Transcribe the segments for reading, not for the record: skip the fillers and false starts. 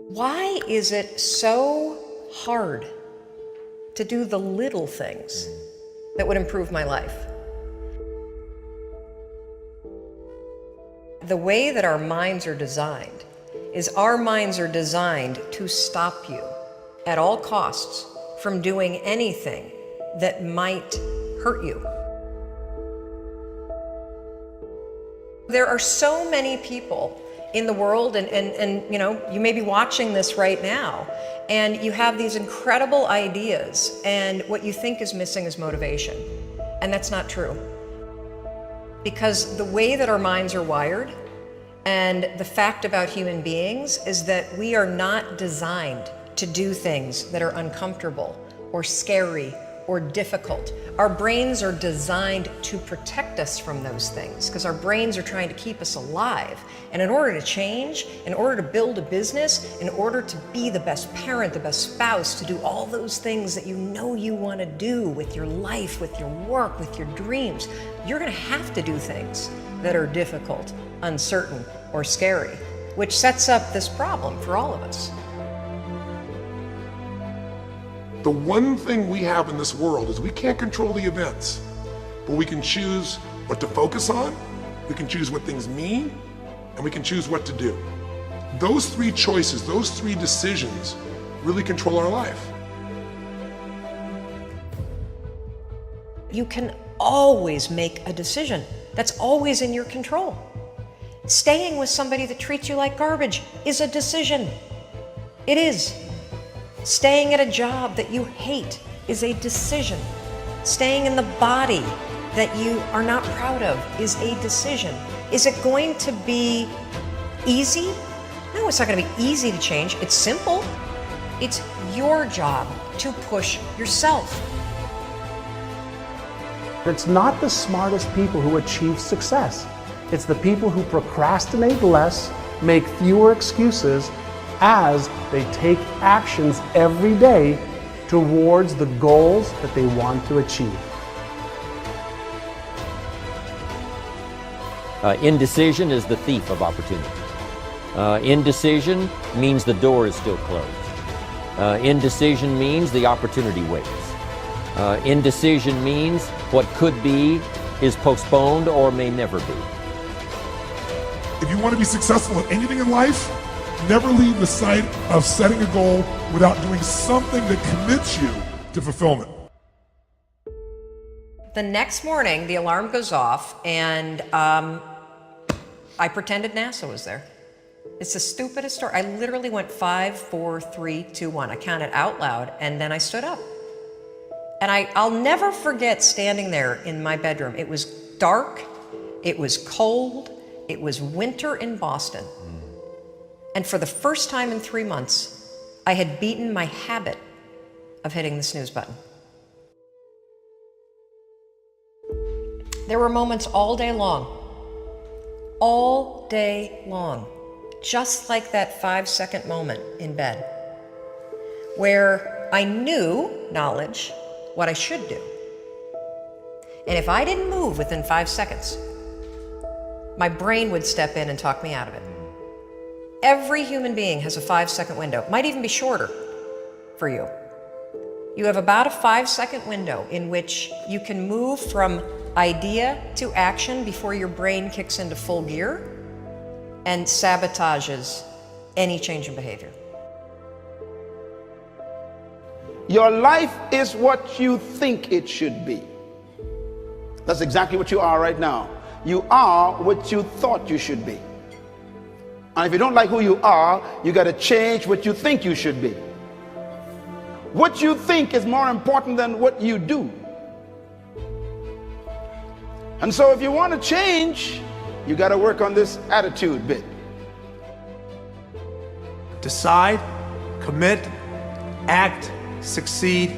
Why is it so hard to do the little things that would improve my life? The way that our minds are designed is our minds are designed to stop you at all costs from doing anything that might hurt you. There are so many people in the world, and you know, you may be watching this right now, and you have these incredible ideas, and what you think is missing is motivation. And that's not true. Because the way that our minds are wired, and the fact about human beings is that we are not designed to do things that are uncomfortable or scary or difficult. Our brains are designed to protect us from those things because our brains are trying to keep us alive. And in order to change, in order to build a business, in order to be the best parent, the best spouse, to do all those things that you know you want to do with your life, with your work, with your dreams, you're going to have to do things that are difficult, uncertain, or scary, which sets up this problem for all of us. The one thing we have in this world is we can't control the events, but we can choose what to focus on, we can choose what things mean, and we can choose what to do. Those three choices, those three decisions really control our life. You can always make a decision. That's always in your control. Staying with somebody that treats you like garbage is a decision. It is. Staying at a job that you hate is a decision. Staying in the body that you are not proud of is a decision. Is it going to be easy? No, it's not going to be easy to change. It's simple. It's your job to push yourself. It's not the smartest people who achieve success. It's the people who procrastinate less, make fewer excuses, as they take actions every day towards the goals that they want to achieve. Indecision is the thief of opportunity. Indecision means the door is still closed. Indecision means the opportunity waits. Indecision means what could be is postponed or may never be. If you want to be successful at anything in life, never leave the sight of setting a goal without doing something that commits you to fulfillment. The next morning, the alarm goes off, and I pretended NASA was there. It's the stupidest story. I literally went 5, 4, 3, 2, 1. I counted out loud, and then I stood up. And I'll never forget standing there in my bedroom. It was dark, it was cold, it was winter in Boston. And for the first time in 3 months, I had beaten my habit of hitting the snooze button. There were moments all day long, just like that 5-second moment in bed, where I knew, knowledge, what I should do. And if I didn't move within 5 seconds, my brain would step in and talk me out of it. Every human being has a 5-second window. It might even be shorter for you. You have about a 5-second window in which you can move from idea to action before your brain kicks into full gear and sabotages any change in behavior. Your life is what you think it should be. That's exactly what you are right now. You are what you thought you should be. And if you don't like who you are, you got to change what you think you should be. What you think is more important than what you do. And so if you want to change, you got to work on this attitude bit. Decide, commit, act, succeed,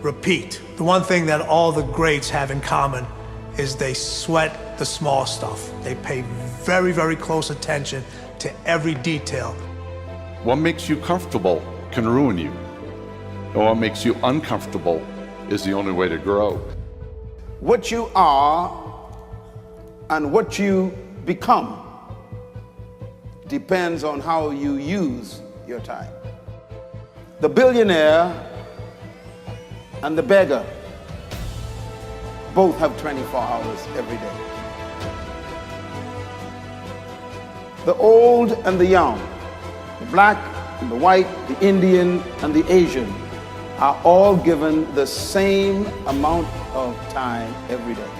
repeat. The one thing that all the greats have in common is they sweat the small stuff. They pay very, very close attention to every detail. What makes you comfortable can ruin you. And what makes you uncomfortable is the only way to grow. What you are and what you become depends on how you use your time. The billionaire and the beggar both have 24 hours every day. The old and the young, the black and the white, the Indian and the Asian are all given the same amount of time every day.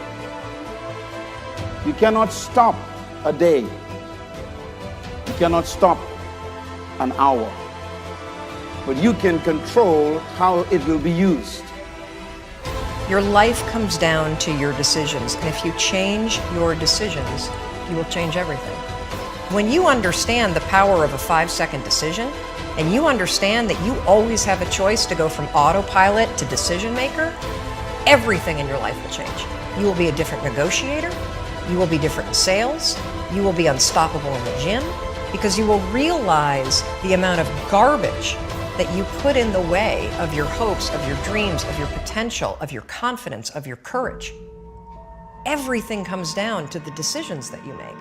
You cannot stop a day. You cannot stop an hour. But you can control how it will be used. Your life comes down to your decisions, and if you change your decisions, you will change everything. When you understand the power of a 5-second decision, and you understand that you always have a choice to go from autopilot to decision maker, everything in your life will change. You will be a different negotiator, you will be different in sales, you will be unstoppable in the gym, because you will realize the amount of garbage that you put in the way of your hopes, of your dreams, of your potential, of your confidence, of your courage. Everything comes down to the decisions that you make.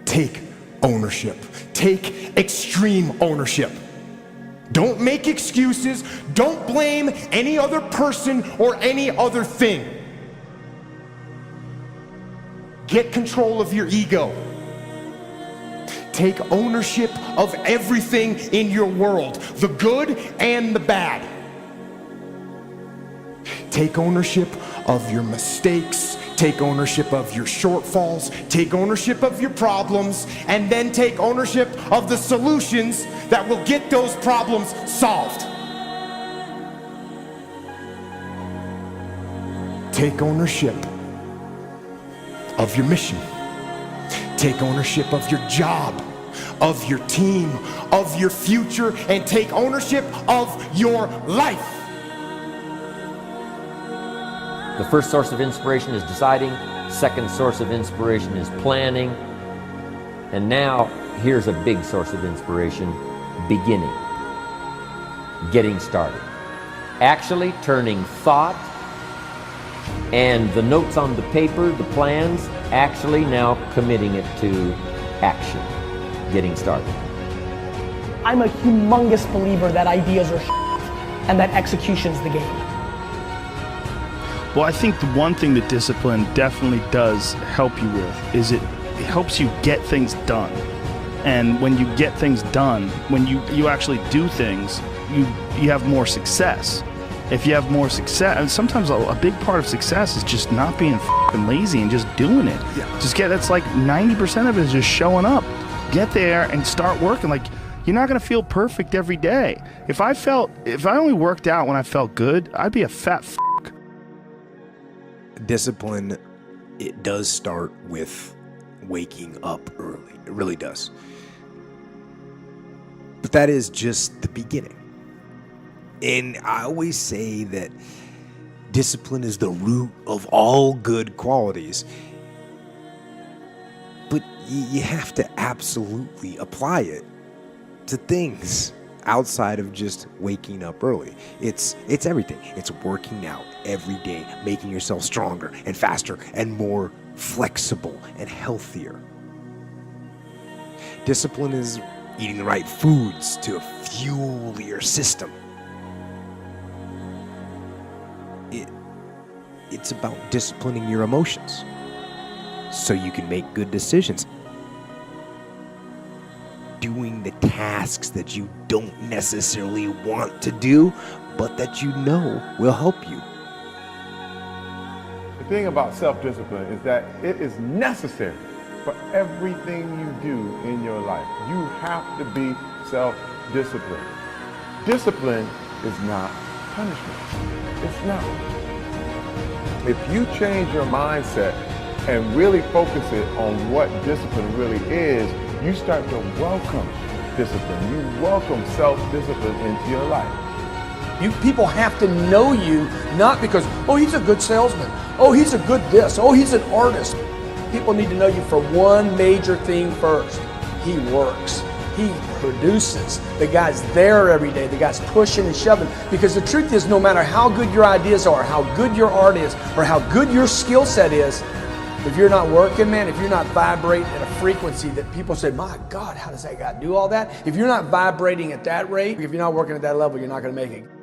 Take ownership. Take extreme ownership. Don't make excuses. Don't blame any other person or any other thing. Get control of your ego. Take ownership of everything in your world, the good and the bad. Take ownership of your mistakes. Take ownership of your shortfalls. Take ownership of your problems. And then take ownership of the solutions that will get those problems solved. Take ownership of your mission. Take ownership of your job, of your team, of your future, and take ownership of your life. The first source of inspiration is deciding. Second source of inspiration is planning. And now, here's a big source of inspiration, beginning. Getting started. Actually turning thought and the notes on the paper, the plans, actually now committing it to action. Getting started. I'm a humongous believer that ideas are and that execution's the game. Well, I think the one thing that discipline definitely does help you with is it helps you get things done. And when you get things done, when you actually do things, you have more success. If you have more success, and sometimes a big part of success is just not being f***ing lazy and just doing it. Yeah. That's like 90% of it is just showing up. Get there and start working. Like, you're not gonna feel perfect every day. If I only worked out when I felt good, I'd be a fat f***. Discipline, it does start with waking up early. It really does. But that is just the beginning. And I always say that discipline is the root of all good qualities. But you have to absolutely apply it to things outside of just waking up early. It's everything. It's working out every day, making yourself stronger and faster and more flexible and healthier. Discipline is eating the right foods to fuel your system. It's about disciplining your emotions so you can make good decisions. Doing the tasks that you don't necessarily want to do, but that you know will help you. The thing about self-discipline is that it is necessary for everything you do in your life. You have to be self-disciplined. Discipline is not punishment. It's not. If you change your mindset and really focus it on what discipline really is, you start to welcome discipline. You welcome self-discipline into your life. You people have to know you, not because, oh, he's a good salesman. Oh, he's a good this. Oh, he's an artist. People need to know you for one major thing first. He works. He produces. The guy's there every day. The guy's pushing and shoving. Because the truth is, no matter how good your ideas are, how good your art is, or how good your skill set is, if you're not working, man, if you're not vibrating at a frequency that people say, my God, how does that guy do all that? If you're not vibrating at that rate, if you're not working at that level, you're not going to make it.